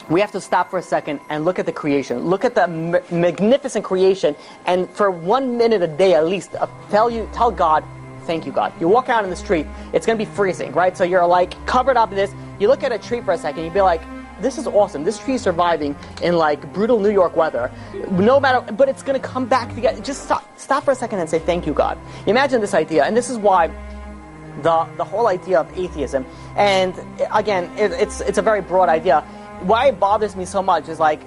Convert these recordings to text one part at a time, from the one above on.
we have to stop for a second and look at the creation. Look at the magnificent creation, and for 1 minute a day at least, tell God, thank you, God. You walk out in the street, it's going to be freezing, right? So you're like covered up in this. You look at a tree for a second, you'd be like, this is awesome. This tree is surviving in like brutal New York weather. No matter, but it's going to come back together. Just stop for a second and say, thank you, God. Imagine this idea, and this is why the whole idea of atheism, and again, it's a very broad idea. Why it bothers me so much is like,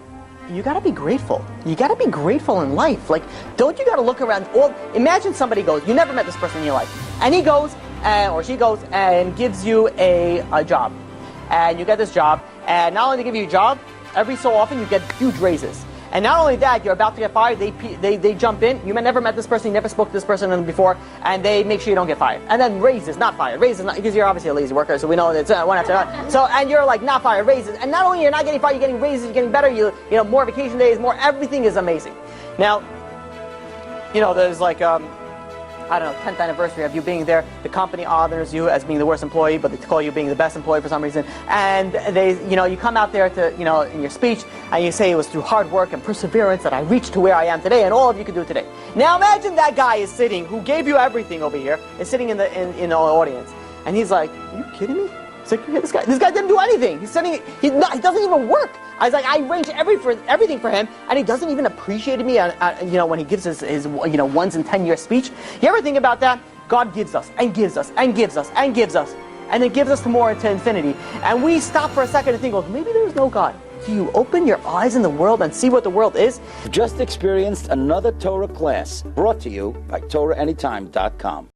you gotta be grateful. You gotta be grateful in life. Like, don't you gotta look around? Imagine somebody goes, you never met this person in your life, and he goes, or she goes, and gives you a job. And you get this job, and not only do they give you a job, every so often you get huge raises. And not only that, you're about to get fired, they jump in, you never met this person, you never spoke to this person before, and they make sure you don't get fired. And then raises, not fired. Raises, not, because you're obviously a lazy worker, so we know it's one after another. So, and you're like, not fired, raises. And not only you're not getting fired, you're getting raises, you're getting better, you know, more vacation days, more, everything is amazing. Now, you know, there's like, I don't know, 10th anniversary of you being there. The company honors you as being the worst employee, but they call you being the best employee for some reason. And they, you know, you come out there to, you know, in your speech, and you say it was through hard work and perseverance that I reached to where I am today, and all of you can do today. Now imagine that guy is sitting, who gave you everything over here, is sitting in the audience, and he's like, are you kidding me? It's like, this guy didn't do anything. He's sitting, he doesn't even work. I was like, I arranged everything for him, and he doesn't even appreciate me, you know, when he gives his you know, 1 in 10 year speech. You ever think about that? God gives us, and gives us, and gives us, and gives us, and then gives us to more to infinity. And we stop for a second and think, well, maybe there's no God. Do you open your eyes in the world and see what the world is? Just experienced another Torah class brought to you by TorahAnytime.com.